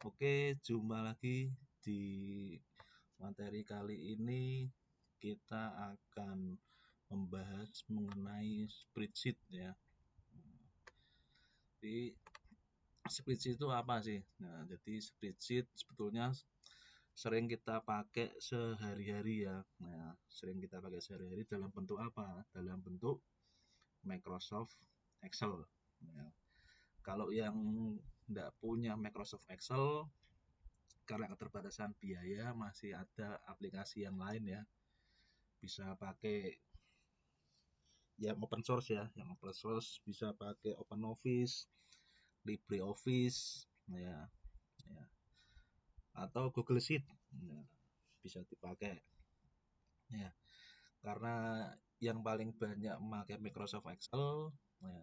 Oke, jumpa lagi di materi kali ini. Kita akan membahas mengenai spreadsheet ya. Jadi spreadsheet itu apa sih? Nah, jadi spreadsheet sebetulnya sering kita pakai sehari-hari ya. Nah, sering kita pakai sehari-hari dalam bentuk apa? Dalam bentuk Microsoft Excel. Ya. Kalau yang tidak punya Microsoft Excel, karena keterbatasan biaya masih ada aplikasi yang lain ya, bisa pakai yang open source ya, yang open source bisa pakai OpenOffice, LibreOffice ya, ya, atau Google Sheet ya, bisa dipakai ya. Karena yang paling banyak memakai Microsoft Excel ya,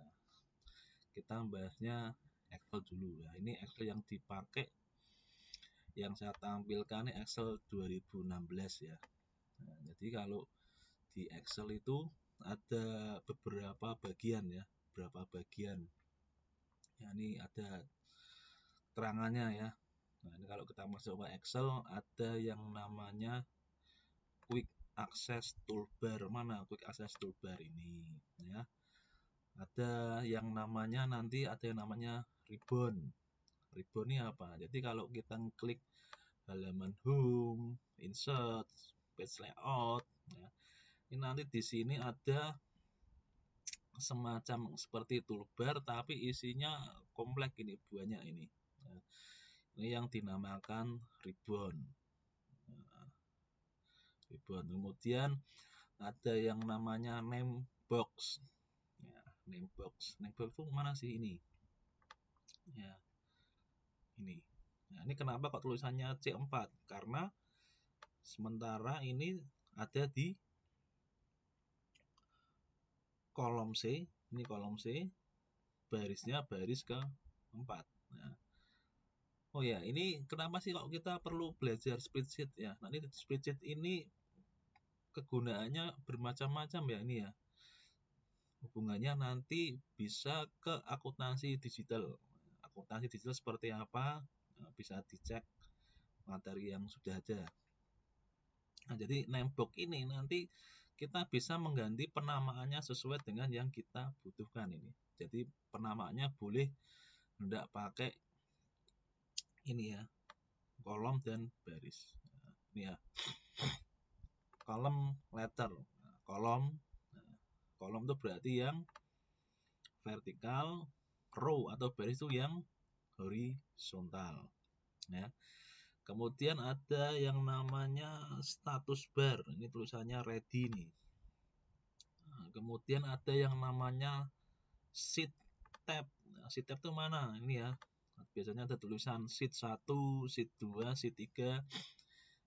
kita bahasnya Excel dulu ya. Ini Excel yang dipakai, yang saya tampilkan ini Excel 2016 ya. Nah, jadi kalau di Excel itu ada beberapa bagian ya, beberapa bagian. Ya, ini ada keterangannya ya. Nah, ini kalau kita masuk ke Excel ada yang namanya Quick Access Toolbar. Mana Quick Access Toolbar ini ya. Ada yang namanya ribbon. Ribbon ini apa? Jadi kalau kita klik halaman home, insert, page layout ya. Ini nanti di sini ada semacam seperti toolbar tapi isinya kompleks ini, banyak ini. Nah, ini yang dinamakan ribbon. Ribbon. Kemudian ada yang namanya name box. Ya, name box. Name box itu mana sih ini? Ya, ini. Nah, ini kenapa kok tulisannya C4? Karena sementara ini ada di kolom C, ini kolom C, barisnya baris ke-4. Nah, oh ya, ini kenapa sih kalau kita perlu belajar spreadsheet ya? Nanti spreadsheet ini kegunaannya bermacam-macam ya ini ya. Hubungannya nanti bisa ke akuntansi digital. Akuntansi digital seperti apa? Bisa dicek materi yang sudah ada. Nah, jadi namebox ini nanti kita bisa mengganti penamaannya sesuai dengan yang kita butuhkan ini. Jadi penamaannya boleh tidak pakai ini ya, kolom dan baris. Nah, ini ya, kolom letter. Nah, kolom itu berarti yang vertikal, row atau baris itu yang horizontal. Ya. Kemudian ada yang namanya status bar. Ini tulisannya ready nih. Nah, kemudian ada yang namanya sheet tab. Nah, sheet tab itu mana? Ini ya. Biasanya ada tulisan sheet 1, sheet 2, sheet 3.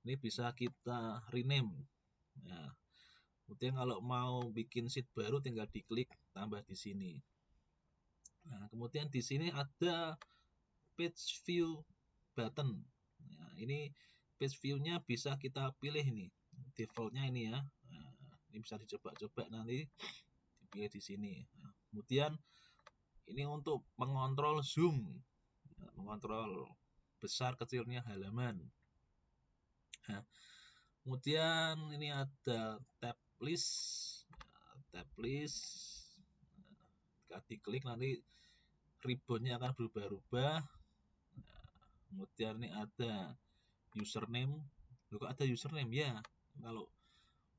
Ini bisa kita rename. Nah, kemudian kalau mau bikin sheet baru tinggal diklik tambah di sini. Nah, kemudian di sini ada page view button. Nah, ini page view-nya bisa kita pilih ini. Default-nya ini ya. Nah, ini bisa dicoba-coba nanti dipilih di sini. Nah, kemudian ini untuk mengontrol zoom, mengontrol besar kecilnya halaman. Nah, kemudian ini ada tab list. Nah, tab list. Nah, diklik nanti ribbonnya akan berubah-ubah. Nah, kemudian ini ada username. Loh, kok ada username ya? Kalau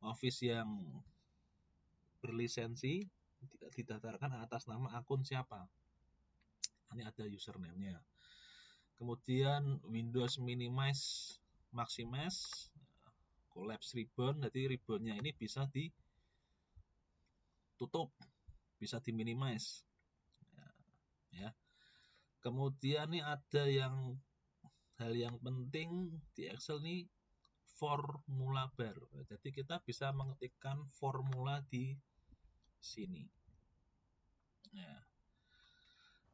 Office yang berlisensi tidak didaftarkan atas nama akun siapa. Ini ada username-nya. Kemudian Windows minimize, maximize, collapse ribbon. Jadi ribbonnya ini bisa ditutup, bisa diminimize. Ya. Kemudian ini ada hal yang penting di Excel nih, formula bar. Jadi kita bisa mengetikkan formula di sini. Ya.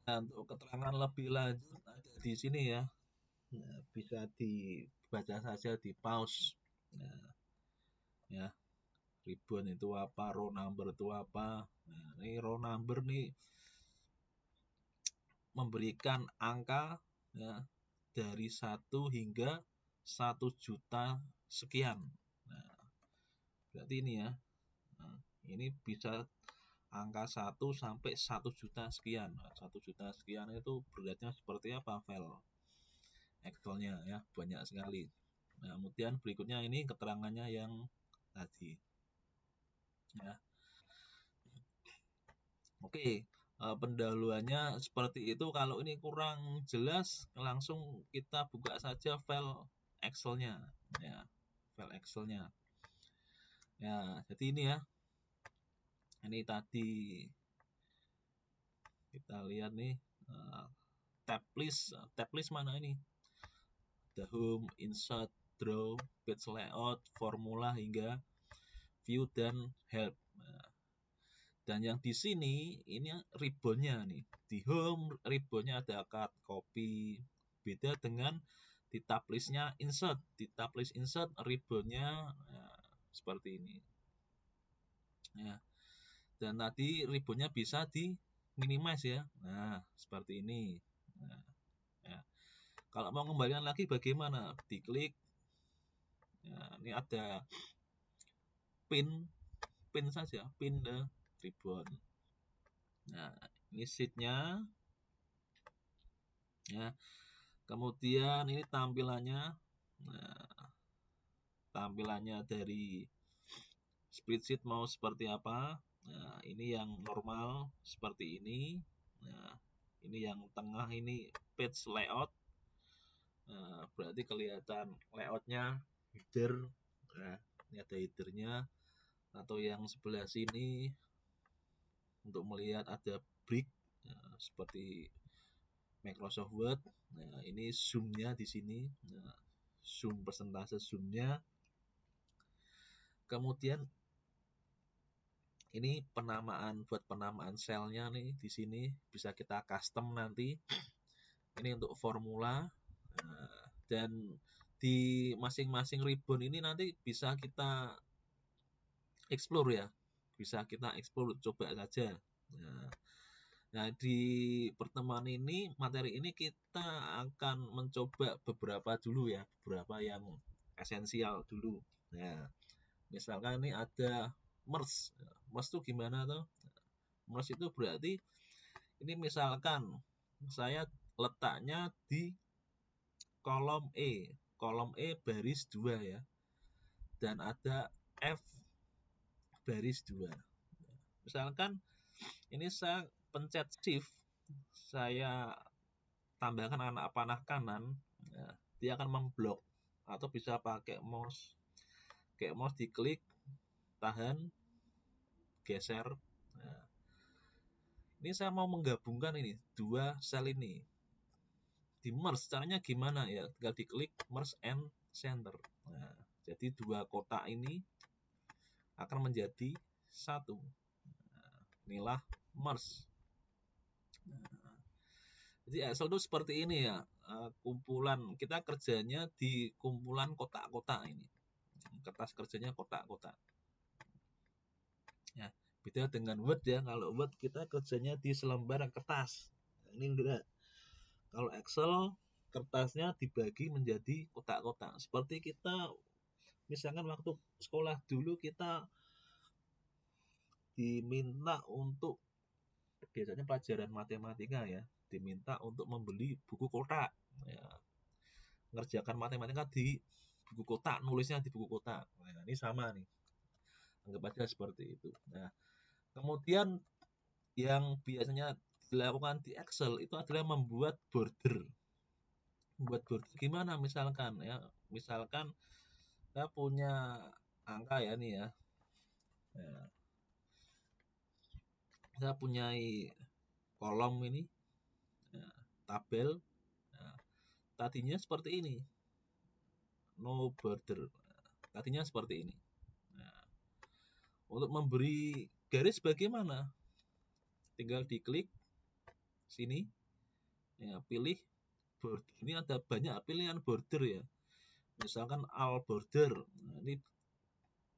Nah, untuk keterangan lebih lanjut ada di sini ya. Nah, bisa dibaca saja di pause. Nah, ya, ribbon itu apa, row number itu apa. Nah, ini row number nih memberikan angka ya, dari 1 hingga 1 juta sekian. Nah, berarti ini ya. Nah, ini bisa angka 1 sampai 1 juta sekian. Nah, 1 juta sekian itu beratnya seperti apa file Excel-nya ya, banyak sekali. Nah, kemudian berikutnya ini keterangannya yang tadi. Ya. Oke, pendahuluannya seperti itu. Kalau ini kurang jelas, langsung kita buka saja file Excel-nya. Ya, file Excel-nya. Ya, jadi ini ya. Ini tadi kita lihat nih tab list mana ini? The home, insert, draw, page layout, formula hingga view dan help. Nah, dan yang di sini ini ribbonnya nih. Di home ribbonnya ada cut, copy. Beda dengan di tab listnya insert. Di tab list insert ribbonnya seperti ini. Ya. Dan tadi ribbonnya bisa di minimize ya. Nah, seperti ini. Nah, ya. Kalau mau kembalikan lagi bagaimana? Diklik. Nah, ini ada pin saja, pin the ribbon. Nah, ini sheet-nya. Ya. Kemudian ini tampilannya. Nah, tampilannya dari spreadsheet mau seperti apa? Nah, ini yang normal seperti ini. Nah, ini yang tengah ini page layout. Nah, berarti kelihatan layoutnya header. Nah, ini ada headernya. Atau yang sebelah sini untuk melihat ada brick seperti Microsoft Word. Nah, ini zoom-nya di sini. Nah, zoom persentase zoom-nya. Kemudian ini buat penamaan selnya nih di sini bisa kita custom nanti. Ini untuk formula. Nah, dan di masing-masing ribbon ini nanti bisa kita explore ya. Bisa kita explore, coba saja. Nah, di pertemuan ini, materi ini kita akan mencoba beberapa dulu ya, beberapa yang esensial dulu. Nah, misalkan ini ada merge. Merge itu gimana tuh? Merge itu berarti ini misalkan saya letaknya di kolom E baris 2 ya. Dan ada F baris 2. Misalkan ini saya pencet shift, saya tambahkan anak panah kanan, ya, dia akan memblok. Atau bisa pakai mouse. Kayak mouse diklik, tahan, geser. Nah, ini saya mau menggabungkan ini dua sel ini. Di merge caranya gimana ya? Tinggal diklik merge and center. Nah, jadi dua kotak ini akan menjadi satu. Nah, inilah merge. Nah, jadi Excel itu seperti ini ya. Kumpulan kita kerjanya di kumpulan kotak-kotak ini. Kertas kerjanya kotak-kotak. Ya, beda dengan Word ya. Kalau Word kita kerjanya di selembar kertas. Ini enggak. Kalau Excel kertasnya dibagi menjadi kotak-kotak. Seperti kita misalkan waktu sekolah dulu kita diminta untuk biasanya pelajaran matematika ya, diminta untuk membeli buku kotak. Ya, ngerjakan matematika di buku kotak, nulisnya di buku kotak. Nah, ini sama nih. Anggap aja seperti itu. Nah, kemudian yang biasanya dilakukan di Excel itu adalah membuat border. Membuat border gimana misalkan ya? Misalkan kita punya angka ya nih ya. Nah, kita punya kolom ini, nah, tabel. Nah, tadinya seperti ini, no border. Nah, tadinya seperti ini. Nah, untuk memberi garis bagaimana? Tinggal diklik sini, ya, pilih border. Ini ada banyak pilihan border ya. Misalkan all border. Nah, ini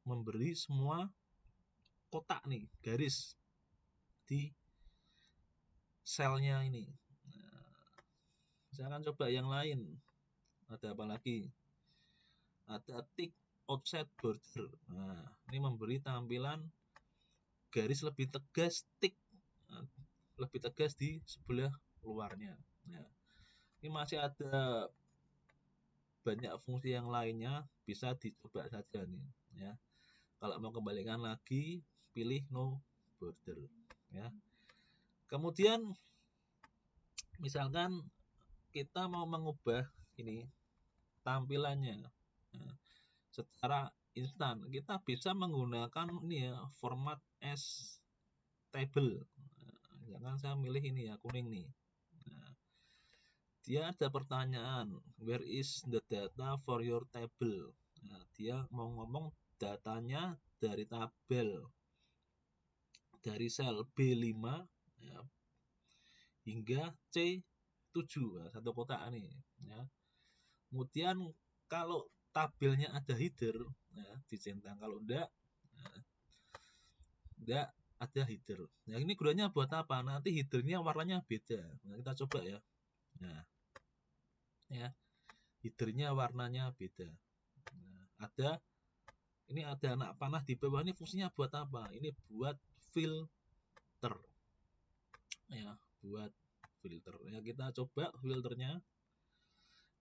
memberi semua kotak nih, garis di selnya ini. Nah, Saya akan coba yang lain. Ada apa lagi? Ada tick outside border. Nah, ini memberi tampilan garis lebih tegas, tick lebih tegas di sebelah luarnya. Nah, ini masih ada banyak fungsi yang lainnya, bisa dicoba saja nih ya. Kalau mau kembalikan lagi, pilih no border ya. Kemudian misalkan kita mau mengubah ini tampilannya secara instan, kita bisa menggunakan ini ya, format as table. Jangan saya milih ini ya, kuning nih. Nah, dia ada pertanyaan, where is the data for your table? Nah, dia mau ngomong datanya dari tabel dari sel B5 ya, hingga C7, satu kotak ini ya. Kemudian kalau tabelnya ada header ya, dicentang, kalau enggak ada header. Nah, ini gunanya buat apa? Nanti headernya warnanya beda. Nah, kita coba ya. Nah, ya, headernya warnanya beda. Nah, ini ada anak panah di bawah, ini fungsinya buat apa? Ini buat filter. Ya, buat filter. Ya, kita coba filternya.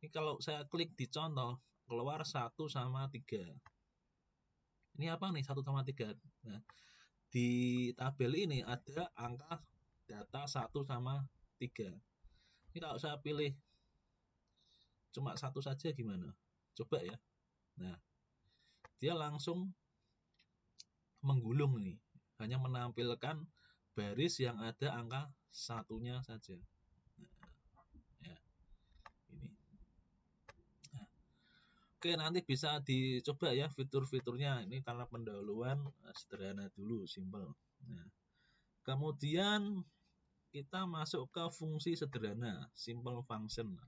Ini kalau saya klik di contoh, keluar 1 sama 3. Ini apa nih 1 sama 3? Nah, di tabel ini ada angka data 1 sama 3. Ini kalau saya pilih cuma 1 saja gimana? Coba ya. Nah, dia langsung menggulung nih. Hanya menampilkan baris yang ada angka satunya saja. Nah, ya, ini. Nah, oke, nanti bisa dicoba ya fitur-fiturnya. Ini karena pendahuluan sederhana dulu, simple. Nah, kemudian kita masuk ke fungsi sederhana, simple function.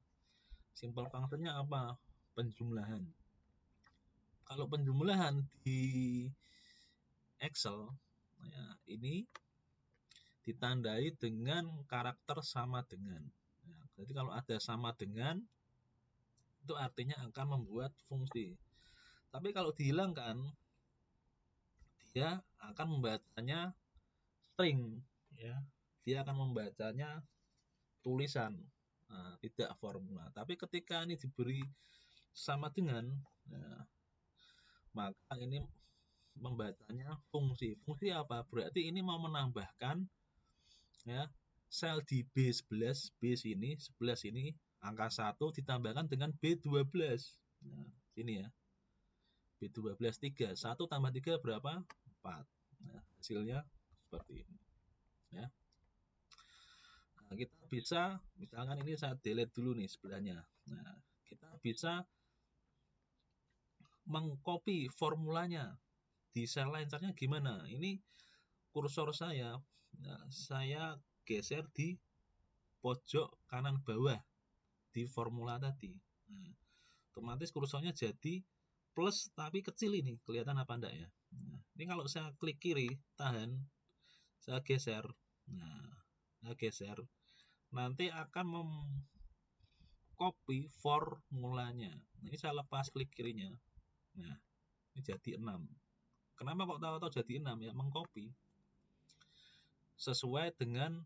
Simple functionnya apa? Penjumlahan. Kalau penjumlahan di Excel, ya, ini ditandai dengan karakter sama dengan. Nah, jadi kalau ada sama dengan, itu artinya akan membuat fungsi. Tapi kalau dihilangkan, dia akan membacanya string, ya. Dia akan membacanya tulisan, nah, tidak formula. Tapi ketika ini diberi sama dengan, nah, maka ini membacanya fungsi. Fungsi apa? Berarti ini mau menambahkan ya sel di B11, B sini, 11 ini, angka 1 ditambahkan dengan B12. Nah, sini ya. B12 3. 1 tambah 3 berapa? 4. Nah, hasilnya seperti ini. Ya. Nah, kita bisa, misalkan ini saya delete dulu nih sebelahnya. Nah, kita bisa mengcopy formulanya di sel lain. Caranya gimana? Ini kursor saya, nah, saya geser di pojok kanan bawah di formula tadi. Nah, otomatis kursornya jadi plus tapi kecil ini, kelihatan apa enggak ya? Nah, ini kalau saya klik kiri, tahan, saya geser. Nah, saya geser. Nanti akan copy formulanya. Nah, ini saya lepas klik kirinya. Nah, ini jadi 6. Kenapa kok tahu-tahu jadi 6 ya? Mengcopy sesuai dengan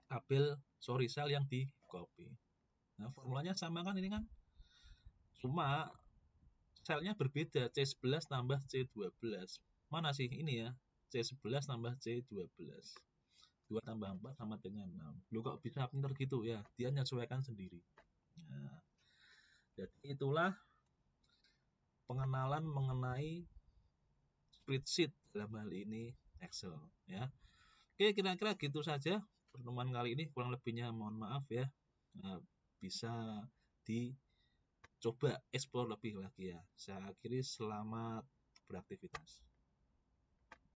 tabel sel yang di copy. Nah, formulanya sama kan ini kan? Cuma selnya berbeda, C11 tambah C12. Mana sih ini ya? C11 tambah C12. 2 tambah 4 sama dengan 6. Lu kok bisa pinter gitu ya? Dia menyesuaikan sendiri. Nah, jadi itulah pengenalan mengenai spreadsheet dalam hal ini Excel ya. Oke, kira-kira gitu saja pertemuan kali ini, kurang lebihnya mohon maaf ya. Nah, bisa dicoba explore lebih lagi ya. Saya akhiri, selamat beraktivitas.